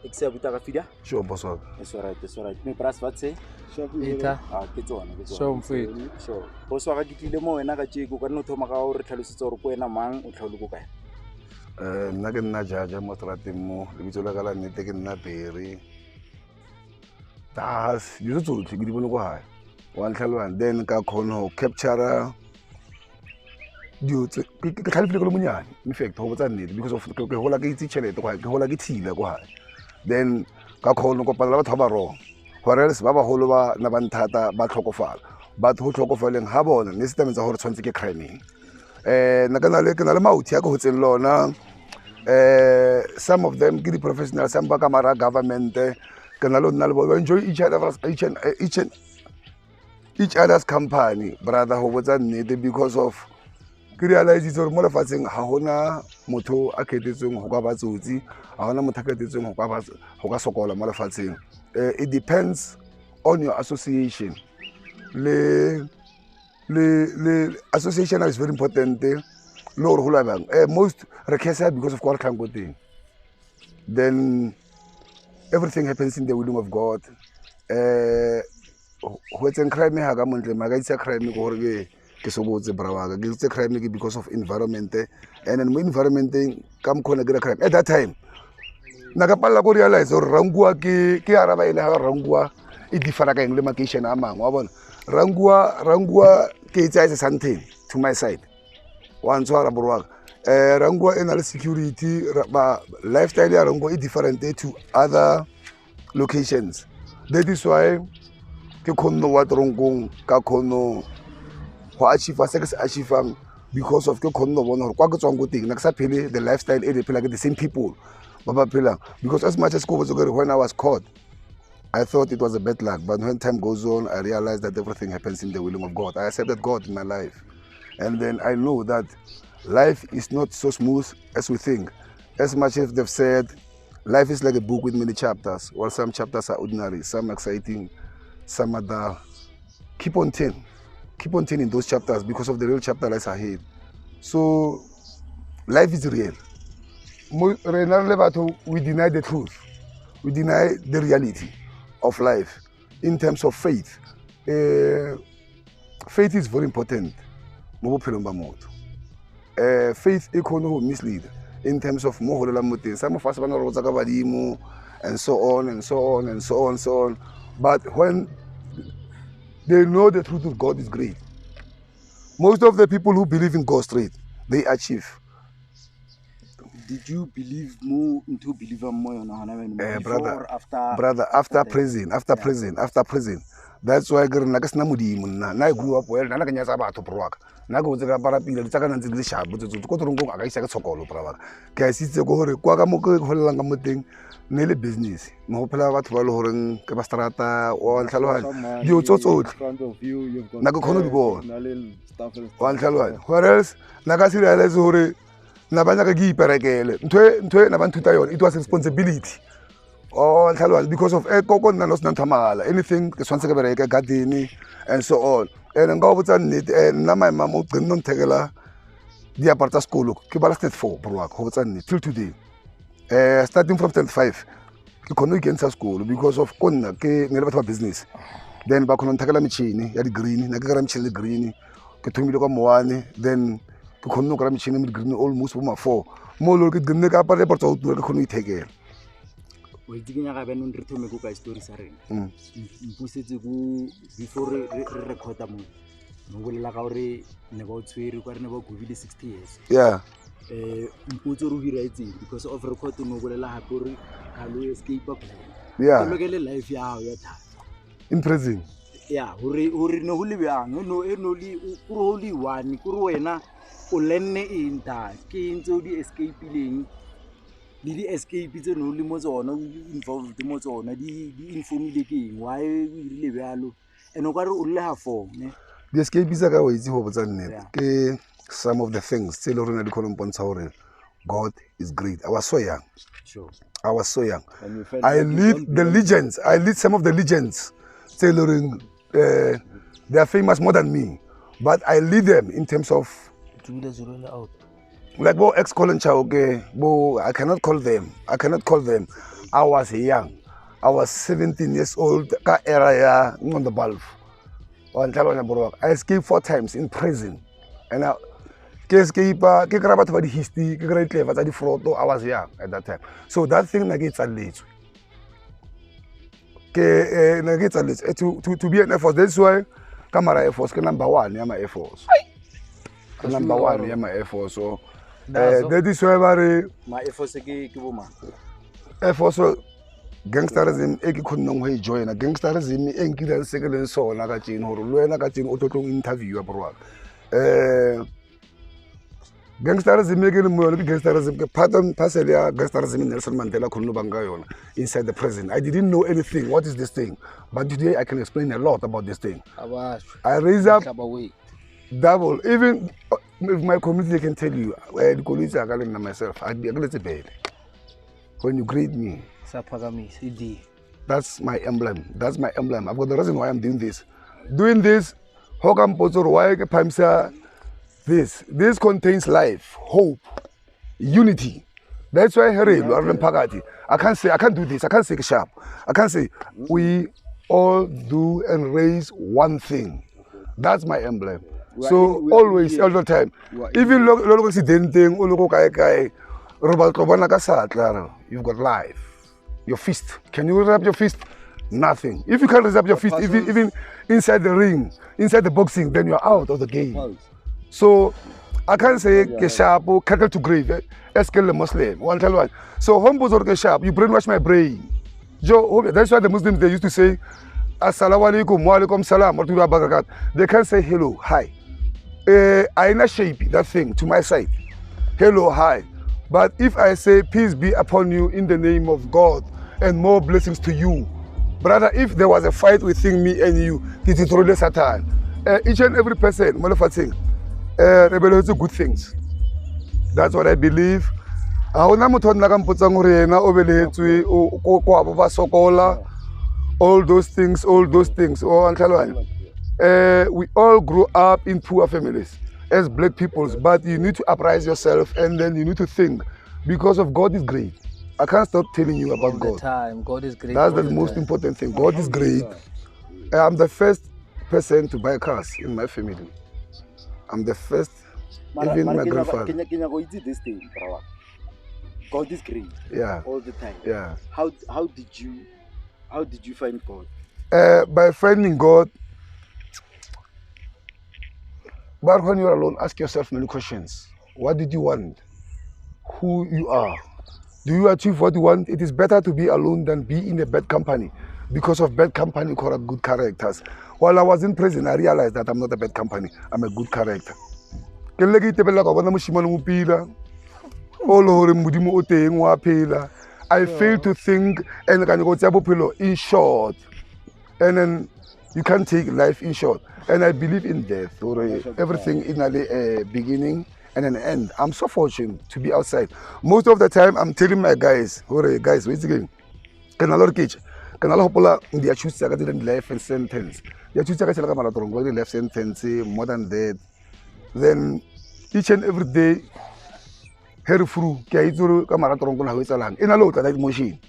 Except Fida? Sure, boss. It's alright. Me press what say? Ita. It's on. Sure, mfowethu. Sure. Boss wa ga ditlile mo wena ga tsheko ka no thoma ka o re tlhalositse gore ko ena mang o tlhaolo kae. Nna ke nna jaja mo strateng mo lebitso la ka la nnete ke nna Berry. Das dizo tsotlhe ke di bone ko hae. Wa ntlhaloganya then ka kgona go capture dio ke tlhalefile ko le monyane in fact go botsa nnete because of ke gola ke itse tšhelete go hae ke gola ke thila ko hae then ka kgona go kopana le batho ba barong gore else ba bagolo ba na ba nthata ba tlhokofala batho go tlhokofaleng ga bona ne se tametsa gore tshwanetse ke criming nna ke na le mauthi a ke go tseng lona some of them ke di-professional some ba ka mara government ke na le nna le bo enjoy each other's company brother go botsa nnete because of ke realize gore mo lefatsheng ga gona motho a kgethetsweng go ka batsotsi ga gona motho a kgethetsweng go ka sokola mo lefatsheng it depends on your association le association is very important le gore go la bang most re kgesa because of kwa re tlhang ko teng then everything happens in the willing of God go etseng crime ga ka montle ma ka itse crime go gore ke so botse brawaga ke itse crime ke because of environment and then mo environment ka mkhona ke crime at that time na ka palla go realize gore rangua ke araba ile ga rangua e differa ka eng le location a mangwe wa bona rangua ke itse something to my side wa ntshwara borwaga rangua ena le security ba lifestyle ya rangua is different to other locations that is why ke khonno wa tronkong ka khonno go achieve se ke se achievang because of ke khonno bona gore kwa ke tswang go teng na ke sa phele the lifestyle e phela ke the same people ba ba phelang because as much as go botsa gore when I was caught I thought it was a bad luck but when time goes on I realized that everything happens in the willing of God. I accepted God in my life and then I know that life is not so smooth as we think. As much as they've said life is like a book with many chapters. Well, some chapters are ordinary, some exciting, some are dull. Keep on turning those chapters because of the real chapter lies ahead. So life is real. We deny the truth. We deny the reality of life in terms of faith. Faith is very important. Faith is mislead in terms of some of us and so on and so on and so on and so on. But when they know the truth of God is great. Most of the people who believe in God straight, they achieve. Did you believe more into believer more brother, or after? Brother, after prison. That's why I grew up well. Na kanya saba to proak. Na go tsaka para pila tsaka nantsi le shabu tso go trongo aga isa ka tshokolo proak. Ke sitse go hore kwa ka mo go holelang ka moteng ne le business. Mo phela batho ba le horeng ke ba strata o ntlhalohanya. Dio tsotlhe. Na go khona di bona. Wa ntlhalohanya. Whereas na ka se realize hore na banya ka gi perekele. Ntwe na banthuta yona. It was responsibility. Oh, because of anything gardening and so on. And now my mom didn't take the apartment school. Kibala state 4 till today. Starting from 35, you couldn't get school because of business. Then back on Tagala Michini, ya green, Nagaram Chili green, Katumiko Moane, then Kukono Gramchini green almost 4. More look at the Nagapa report out to couldn't take it. We didn't have any return to story. Before record them, no will like our about 60 years. Yeah. Because of record to no will escape up. Yeah. Life in prison. Yeah, hurry no young, no only one, Kuruena, Olene in that, came to the escaping. Did the escape is only Mozona involved the Mozona, the informing why we live alone and what will have for the escape is a way some of the things still on the column. God is great. I was so young. Sure. I was so young. I lead the legends. I lead some of the legends. Tailoring, they are famous more than me, but I lead them in terms of like EX Convict Berry Rafedile. I cannot call them. I was young. I was 17 years old. Ka era ya on the bulb. I escaped 4 times in prison. And I escaped, ke kry batho ba di history, ke kry clever tsa di photo. I was young at that time. So that thing na ke tsaletswe. To be an Air Force, that's why Kamara Air Force, number 1, yeah, my Air Force. Number 1, yeah, my Air Force. So that is why my Air Force ke boma. Air Force gangsterism e ke khonneng ho join gangsterism e nkile se ke leng sona ka tsene hore le wena ka tsene o tlo interview bro. Gangsterism ke le mo le gangsterism ke part and parcel ya gangsterism Nelson Mandela khonno banga yona inside the prison. I didn't know anything. What is this thing? But today I can explain a lot about this thing. I raise up double. Even if my community can tell you, the colleagues are calling myself. I get bad. When you greet me, that's my emblem. That's my emblem. I've got the reason why I'm doing this. Doing this, how come this contains life, hope, unity. That's why I can't do this. I can't say sharp. I can't say we all do and raise one thing. That's my emblem. So always, all the time. Even look you've got life. Your fist. Can you raise up your fist? Nothing. If you can't raise up your fist, even inside the ring, inside the boxing, then you're out of the game. So I can't say Keshapo, cattle to grave, Eskel Muslim, one tell one. So Hombos or Keshap, you brainwash my brain. That's why the Muslims they used to say Assalamu alaikum, wa alaikum salam, or barakat. They can't say hello, hi. I not shape that thing to my side. Hello, hi. But if I say peace be upon you in the name of God and more blessings to you, brother, if there was a fight within me and you, it is really Satan. Each and every person, thing, rebel good things. That's what I believe. All those things. We all grow up in poor families as black peoples, but you need to uprise yourself and then you need to think because of God is great. I can't stop telling you about God. God is great. That's the most important thing. God is great. I'm the first person to buy cars in my family. I'm the first, even my grandfather. This thing, God is great. Yeah. All the time. Yeah. How did you find God? By finding God. But when you're alone, ask yourself many questions. What did you want? Who you are? Do you achieve what you want? It is better to be alone than be in a bad company. Because of bad company corrupt good characters. While I was in prison, I realized that I'm not a bad company. I'm a good character. I fail to think and in short. And then you can't take life in short. And I believe in death, or everything in a beginning and an end. I'm so fortunate to be outside. Most of the time, I'm telling my guys, guys, wait again. Can a lot of kids, can a lot of people, they choose to get life and sentence. They choose to get a life sentence, more than that. Then each and every day, hair through, in a lot of that machine.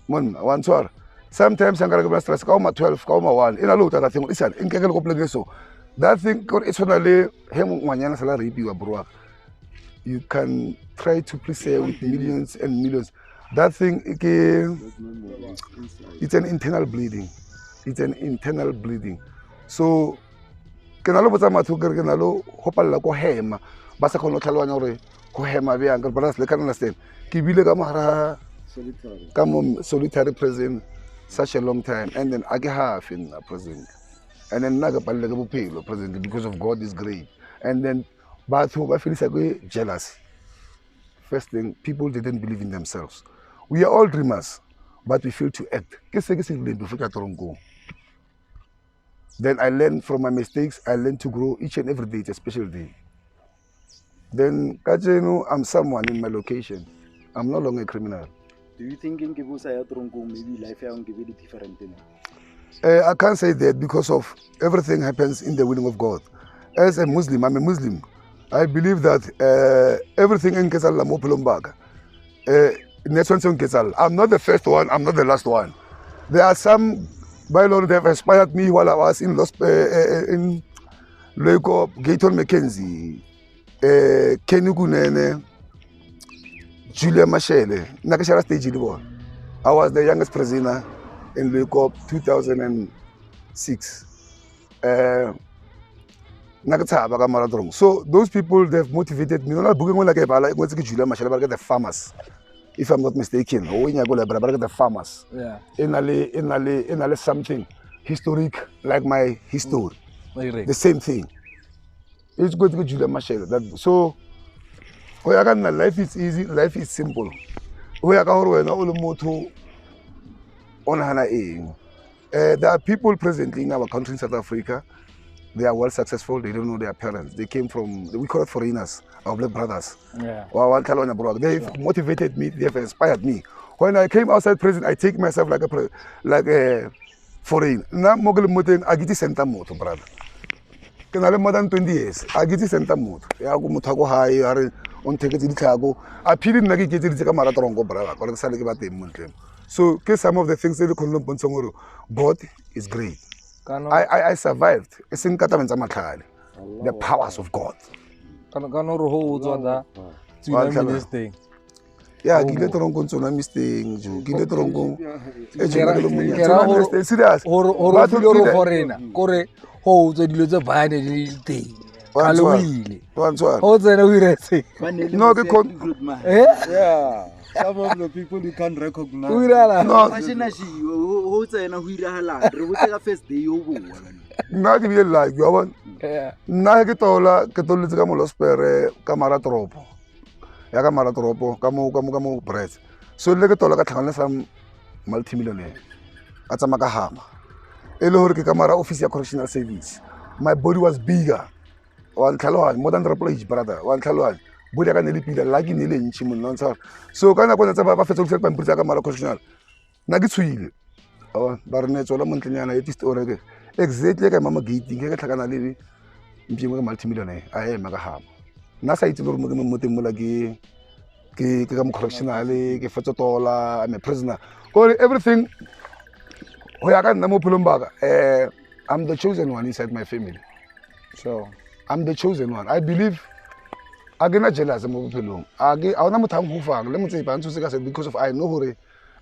One soir. Sometimes I'm going to stress, 12, 1. In a lot of that thing, listen, in Kegel so that thing, it's only him salary you can try to please say with millions and millions. That thing, it's an internal bleeding. It's an internal bleeding. So, can I look at my two girls? Can I look hopala ko hema? Basa ko no thalwa nyore ko hema be uncle brothers le can understand. Ki bile ka mahara solitary prison such a long time, and then I get half in prison, and then naga palle prison because of God is great, and then but I feel like jealous. First thing, people didn't believe in themselves. We are all dreamers, but we fail to act. Then I learn from my mistakes. I learn to grow each and every day. It's a special day. Then, I'm someone in my location. I'm no longer a criminal. Do you think in Kibusa maybe life is different? I can't say that because of everything happens in the willing of God. As a Muslim, I'm a Muslim. I believe that everything in Kesala Mopulombaga. next one gets all. I'm not the first one, I'm not the last one. There are some bylaws that have inspired me while I was in in Loiko, Gayton Mackenzie, Kenny Kunene, Julia Machele, Nakashara stage. I was the youngest prisoner in Loiko 2006. So those people, they've motivated me. Not booking like Julia Machele, the farmers. If I'm not mistaken, the farmers. Yeah. In something historic like my history. The same thing. It's good to Julia Machel. So life is easy, life is simple. There are people presently in our country in South Africa. They are well successful, they don't know their parents. They came from, we call it foreigners, our black brothers. Yeah. They've motivated me, they've inspired me. When I came outside prison, I take myself like a foreign. Now, I get center moto, brother. Can I more than 20 years? I get center moto. I go mutago high, on take it in Chicago. I pity Nagi get it to Marathongo, brother. So, some of the things that you can learn, God is great. I survived. It's in the powers of God. Yeah, give it wrong on mistake. Give it wrong. Serious. Some of the people you can't recognize. Not even like you want. Nagitola, Catolic Spere, Camara Tropo. Yagamara Tropo, Camu Press. So Legatola Catana some multimillionaire. At Samakahama. Elohorki Camara Official Correctional Service. My body was bigger. One Kaloan, more than triple H, brother. One Kaloan. Buddha can help you like in the Chimun non-sir. So can I go to a festival and put a Camara Correctional? Nagitswil. Oh, Barnett or Montana, it is already. Exactly like a mama gating, I can live in a multimillionaire. I am a ham. Nasa it will Mutimulagi, Kikam correctionally, Fototola, I'm a prisoner. Or everything. I'm the chosen one inside my family. So I'm the chosen one. I believe I'm not jealous of people. Because of I know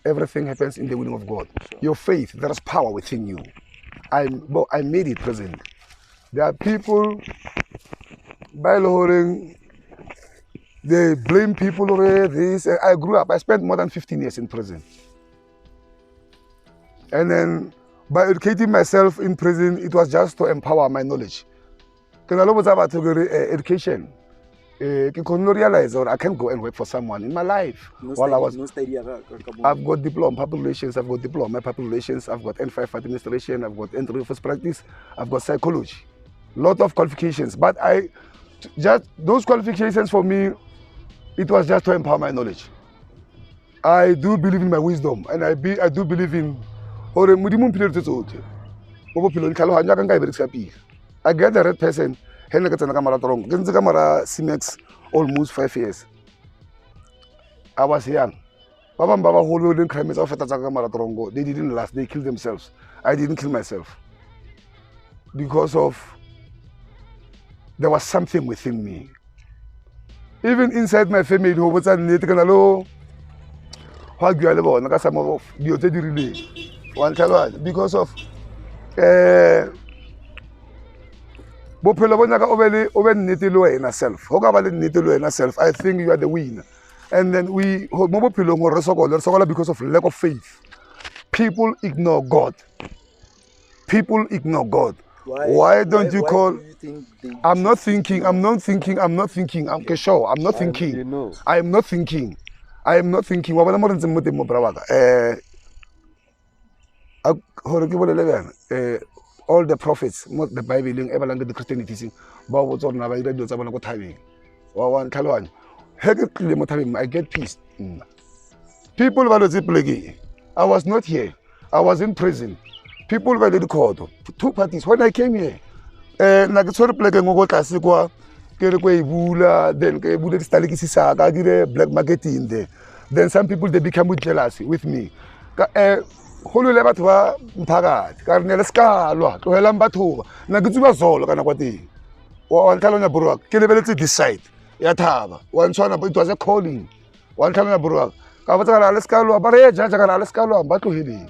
everything happens in the will of God. Your faith, there is power within you. I made it present. There are people by they blame people over this. I grew up, I spent more than 15 years in prison. And then by educating myself in prison, it was just to empower my knowledge. Can I about education? I can realize or I can't go and work for someone in my life. I've got diploma public relations, I've got diploma public relations, I've got N5 administration, I've got entry first practice, I've got psychology. Lot of qualifications, but those qualifications for me, it was just to empower my knowledge. I do believe in my wisdom, and I do believe in I get the right person. Simex almost 5 years. I was young. They didn't last, they killed themselves. I didn't kill myself. Because there was something within me. Even inside my family, because of self. I think you are the winner. And then because of lack of faith. People ignore God. People ignore God. Why don't you call? I'm not thinking. I'm sure. I'm not thinking. I am not thinking. All the prophets, the Bible, the Christianity, I get peace. People I was not here. I was in prison. People were called. Two parties. When I came here, then black market in there. then some people they become with jealousy with me go lwele batho ba mphakathi ka re ne le ska lwa tlogelang batho ba nna ke tsuba zolo ka nako teng wa ntlhalonya bro wa ke lebeletse this side ya thaba wa ntshwana it was a calling wa ntlhalonya bro wa ka botsa ka le ska lwa ba re ja ka le ska lwa ba tlogeleng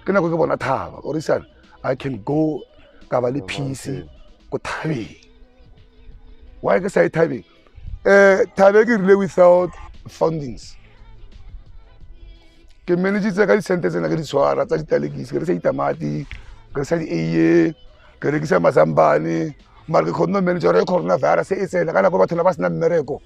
ke nako ke bona thaba or isana I can go ka ba le peace go thabeng why ke say thabeng thabe ke rile without fundings ke manage ka di-sente tsena ke di tshwara tsa ditalekisi ke re sa ditamati ke re sa di-aye ke rekisa mazambane mara ke kgonne manager ya coronavirus e tsena ka nako batho ba sena mmereko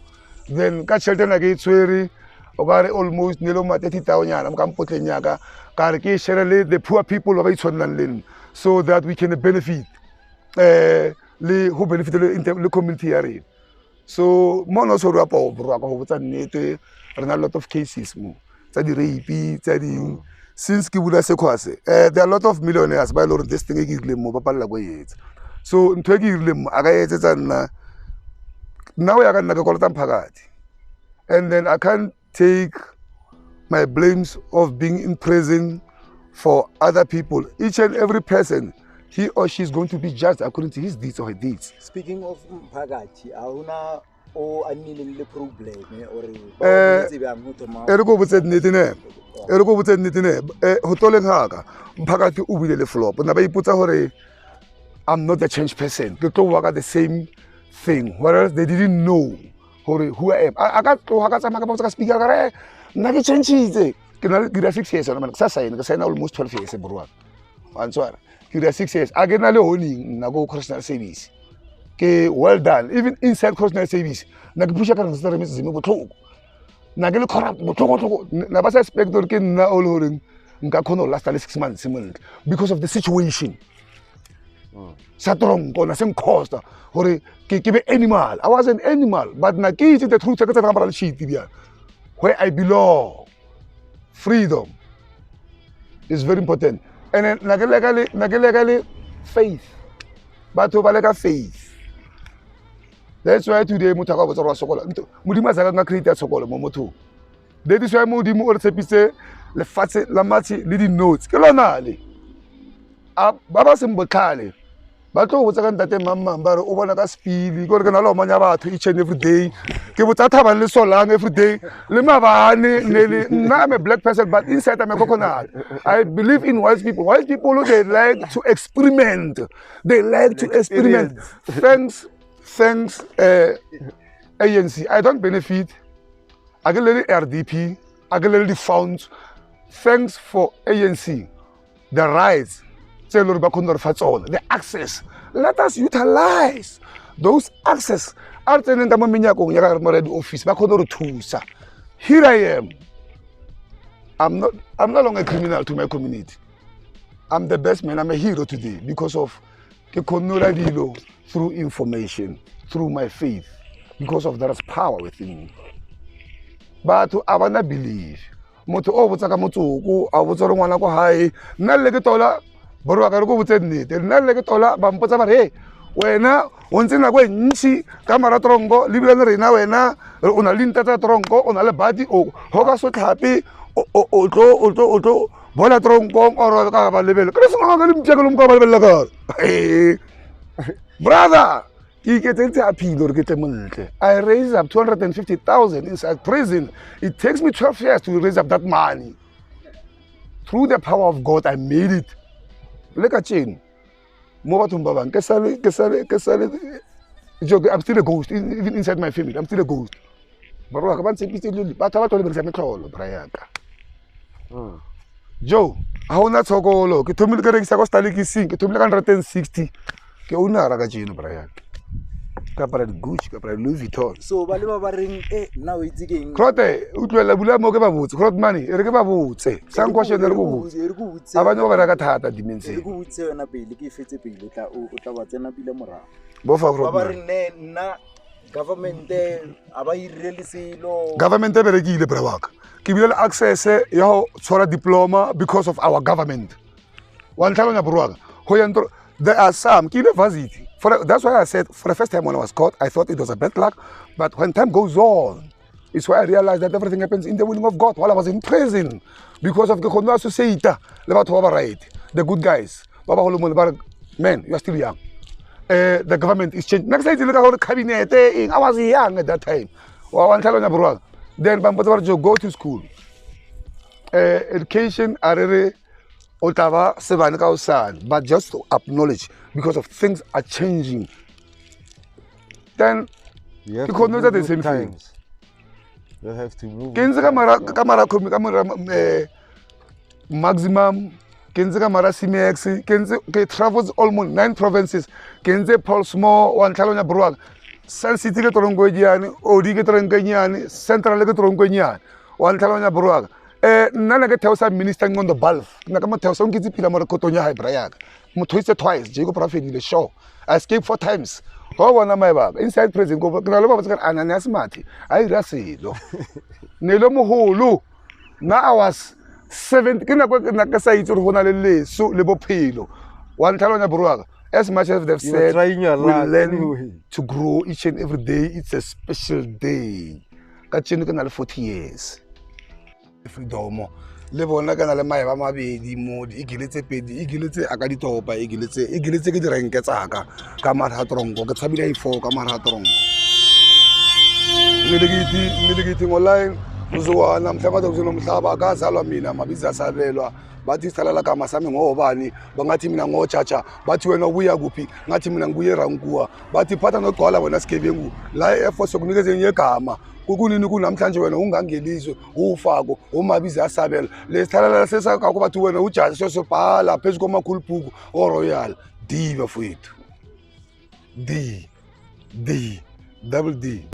then ka tšhelete na ke e tshwere o ka re almost ne le ma 30,000 nyana mo ka mpotleng yaka ka re ke share le the poor people ba itshwanang le nna so that we can benefit le go benefit le community ya rena so mo no so re apa o bro ka go botsa nnete re na a lot of cases mo tsa di rape tsa ding since ke bula sekhwase there are a lot of millionaires ba lore this thing e ke ile mo ba palla go yetsa so ntwe ke ile mo aka etsetsa nna now ya ka nna ke kolota mphakathi and then I can't take my blames of being in prison for other people. Each and every person, he or she is going to be judged according to his deeds or her deeds. Speaking of mphakathi auna o anile le problem or ere go botse nnete ne ere go botse nnete ne ho toleng haka mphakathi o bile le flop na ba ipotsa hore I'm not a change person ke tlo waka the same thing whereas they didn't know who I am. I got to haka tsama ka botsa ka speaker ka re nna ke change ke na ke 6 years na sa sign ke sign almost 12 years bro wa ntswara ke 6 years a ke na le honing na go correctional service ke well done even inside correctional service na ke pusha ka re se re metse zime botlhoko na ke le corrupt botlhoko na ba sa inspector ke nna all hore nka khona last 6 months because of the situation sa tronko na seng costa hore ke be animal I was an animal but na ke itse the truth ka tsena ba le shit bia where I belong freedom is very important and then na ke legally faith batho ba le ka faith that's why today motho ka botsa re sokola modimo sa ka create sokola mo motho that is why modimo o re tshepise le fatse la matsi le di notes ke lona le ba ba sembotlhale ba tlo botsa ka ntate mamma ba re o bona ka speed go re ke na le manya batho each and every day ke botsa thaba le solang every day le mabane ne I'm a black person but inside I'm a coconut. I believe in white people they like to experiment thanks ANC I don't benefit I get little RDP I get little funds thanks for ANC the rights the access. Let us utilize those access. Here I am. I'm no longer a criminal to my community. I'm the best man. I'm a hero today because of through information, through my faith, because of there is power within me. But I wanna believe. Moto o botsa ka motsoku a botsa re ngwana ko hae nna le ke tola boro ka re go botse nnete nna le ke tola ba mpotsa ba re wena o ntse na go ntshi ka mara trongo le bile rena wena o na le ntata trongo o na le badi o ho ka so tlhapi o tlo bona trongo o ka ba lebele ke se ngwa ka le mpjaka lo mo ka ba lebele ka brother I raised up 250,000 inside prison. It takes me 12 years to raise up that money. Through the power of God, I made it. Look at chain. I'm still a ghost, even inside my family. I'm still a ghost. Joe, how not so go look? It told me to get a 160. Kapara Gucci, kapara Louis Vuitton. So ba le ba reng now it's again. Krote, utlwela bula mo ke ba botse, krot money, e re ke ba botse. Sang question re go botse. Abanye ba reka thata dimension. E go botse yona pele ke fetse pele tla ba tsena pile morago. Bo fa krot. Ba reng nna government aba irele selo. Government e berekile bra waka. Ke bile access ya ho tshwara diploma because of our government. Wa ntlhalonya bro waka. Ho ya ntro there are some university. That's why I said for the first time when I was caught, I thought it was a bad luck. But when time goes on, It's why I realized that everything happens in the willing of God while I was in prison because of the Kono Associate, the good guys. Man, you are still young. The government is changing. Next time you look at the cabinet, I was young at that time. Then go to school. Education, but just to acknowledge because of things are changing. Then You have you to could move know the with same thing. times. You have to move. Maximum Kenze Mara CMX, Kenze travels almost 9 provinces. Kenze Polsmo, one Talonia Bruag, San City Torongoian, Odi Torongoian, Central Torongoian, one Talonia Bruag. Nana get tell some minister on the Balf. Nakama tell some kids Pilamara Cotonia Brayag. Twisted twice, Jacob Prophet in the show. I escaped 4 times. Oh, one of my bag. Inside prison, go back. Ananas Mati. I rasi. Nelomo Hulu. Now I was 70. Kina nakasa ito hona lele so lebo pilo. One Talonia Bruag. As much as they've said, trying your we luck learn anyway. to grow each and every day. It's a special day. Kachinu kanal 40 years. Freedom. Lebo na kana le maeba mabedi mo di igiletse pedi igiletse aka di topa igiletse ke di renke tsaka ka maratrongo ke tshabile ifo ka maratrongo ngelegiti online uzwana mhlaba dokuzona umhlaba akazalwa mina mabiza asabelwa bathi sisalela kama sami ngobani bangathi mina ngochacha bathi wena ubuya kuphi ngathi mina ngibuye rankuwa bathi phatha nogcwala wena sikebengu la eforce kunikeze ngegama kukunini kunamhlanje wena ungangelizwe ufako umabiza asabela lesithalela sesakho bathi wena ujaji sosibhala phezulu komakhuluphuku oroyal D bafowethu D double D